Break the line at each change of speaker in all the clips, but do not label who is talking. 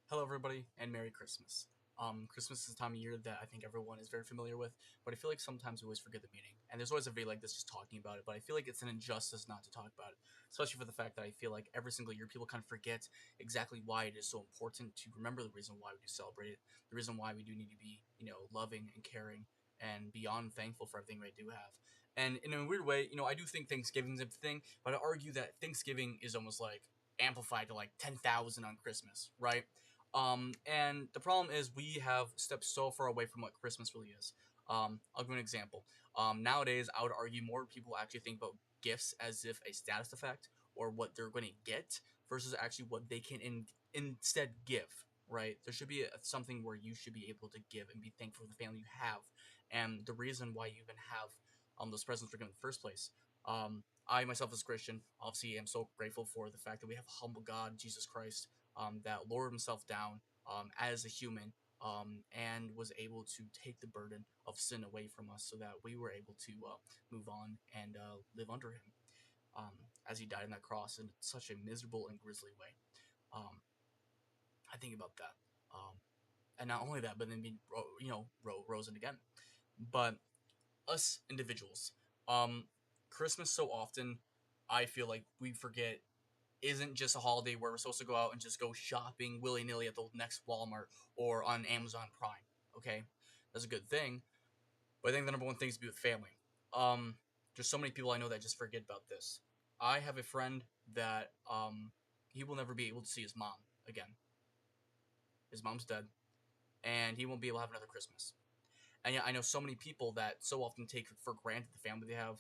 Hello, everybody, and Merry Christmas. Christmas is a time of year that I think everyone is very familiar with, but I feel like sometimes we always forget the meaning. And there's always a video like this just talking about it, but I feel like it's an injustice not to talk about it, especially for the fact that I feel like every single year people kind of forget exactly why it is so important to remember the reason why we do celebrate it, the reason why we do need to be, loving and caring and beyond thankful for everything we do have. And in a weird way, I do think Thanksgiving's a thing, but I argue that Thanksgiving is almost like amplified to like 10,000 on Christmas, right? And the problem is we have stepped so far away from what Christmas really is. I'll give you an example. Nowadays, I would argue more people actually think about gifts as if a status effect or what they're going to get versus actually what they can instead give. Right? There should be something where you should be able to give and be thankful for the family you have, and the reason why you even have those presents were given in the first place. I myself, as a Christian, obviously am so grateful for the fact that we have a humble God, Jesus Christ, that lowered himself down as a human and was able to take the burden of sin away from us so that we were able to move on and live under him um, as he died on that cross in such a miserable and grisly way. Um, I think about that. And not only that, but then being, rose again. But us individuals, um, Christmas so often, I feel like we forget isn't just a holiday where we're supposed to go out and just go shopping willy nilly at the next Walmart or on Amazon Prime. Okay, that's a good thing, but I think the number one thing is to be with family. Um, there's so many people I know that just forget about this. I have a friend that he will never be able to see his mom again. His mom's dead, and he won't be able to have another Christmas. And yet I know so many people that so often take for granted the family they have,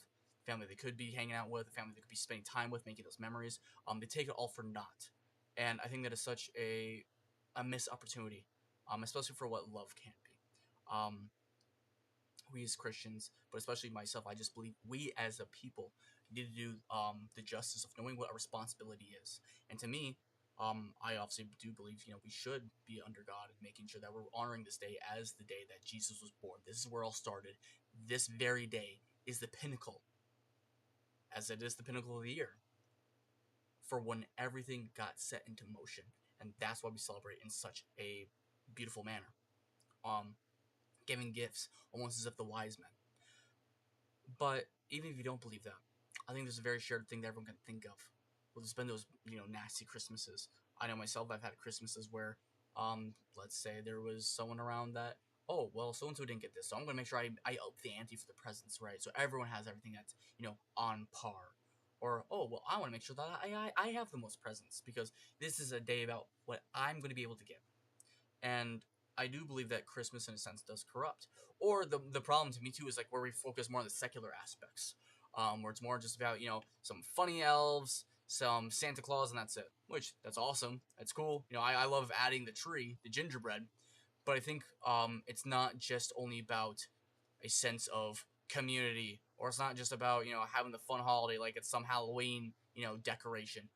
the family they could be hanging out with, the family they could be spending time with, making those memories. They take it all for naught, and I think that is such a missed opportunity, especially for what love can be. Um, we as Christians, but especially myself, I just believe we as a people need to do the justice of knowing what our responsibility is. And to me, I obviously do believe we should be under God and making sure that we're honoring this day as the day that Jesus was born. This is where it all started. This very day is the pinnacle, as it is the pinnacle of the year, for when everything got set into motion, and that's why we celebrate in such a beautiful manner. Um, Giving gifts almost as if the wise men. But even if you don't believe that, I think there's a very shared thing that everyone can think of. Well, there's been those nasty Christmases. I know myself. I've had Christmases where, let's say there was someone around that. Oh well, so and so didn't get this, so I'm gonna make sure I up the ante for the presents, right? So everyone has everything that's on par. Or oh well, I want to make sure that I have the most presents because this is a day about what I'm going to be able to give. And I do believe that Christmas, in a sense, does corrupt. Or the problem to me too is like where we focus more on the secular aspects, where it's more just about some funny elves, some Santa Claus, and that's it. Which that's awesome, that's cool. I love adding the tree, the gingerbread, but I think it's not just only about a sense of community, or it's not just about having the fun holiday like it's some Halloween decoration.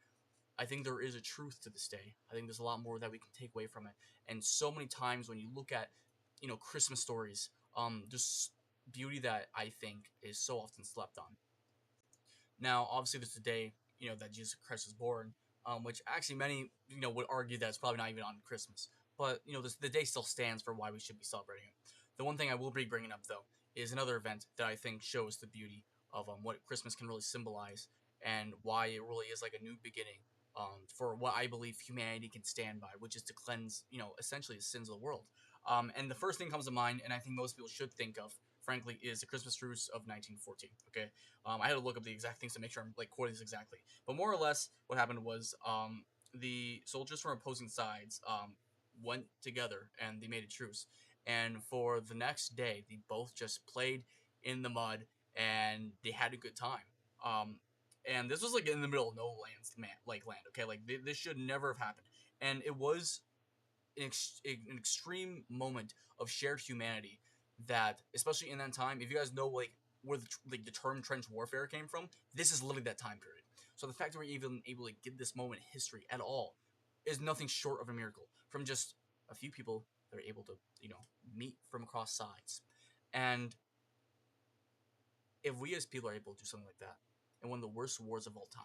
I think there is a truth to this day. I think there's a lot more that we can take away from it. And so many times when you look at, Christmas stories, there's beauty that I think is so often slept on. Now, obviously, there's the day, that Jesus Christ was born, which actually many, would argue that it's probably not even on Christmas. But, the day still stands for why we should be celebrating it. The one thing I will be bringing up, though, is another event that I think shows the beauty of what Christmas can really symbolize and why it really is like a new beginning for what I believe humanity can stand by, which is to cleanse, essentially the sins of the world. And the first thing comes to mind, and I think most people should think of, frankly, is the Christmas truce of 1914. Okay, I had to look up the exact things to make sure I'm like quoting this exactly. But more or less, what happened was the soldiers from opposing sides went together and they made a truce. And for the next day, they both just played in the mud and they had a good time. Um, and this was like in the middle of no lands, man, like land. Okay, like this should never have happened. And it was an extreme moment of shared humanity that, especially in that time, if you guys know like where the term trench warfare came from, this is literally that time period. So the fact that we're even able to get this moment in history at all is nothing short of a miracle from just a few people that are able to meet from across sides. And if we as people are able to do something like that in one of the worst wars of all time,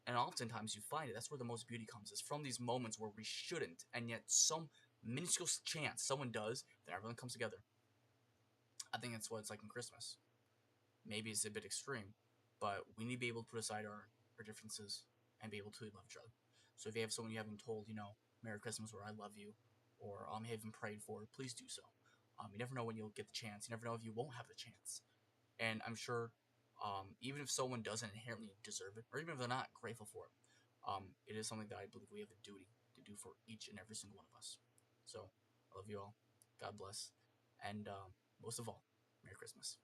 And oftentimes you find it. That's where the most beauty comes. Is from these moments where we shouldn't, and yet some minuscule chance someone does, then everyone comes together. I think that's what it's like in Christmas. Maybe it's a bit extreme, but we need to be able to put aside our differences and be able to love each other. So if you have someone you haven't told, Merry Christmas or I love you, or haven't prayed for, please do so. You never know when you'll get the chance. You never know if you won't have the chance. And I'm sure, even if someone doesn't inherently deserve it, or even if they're not grateful for it, it is something that I believe we have a duty to do for each and every single one of us. So I love you all. God bless. And most of all, Merry Christmas.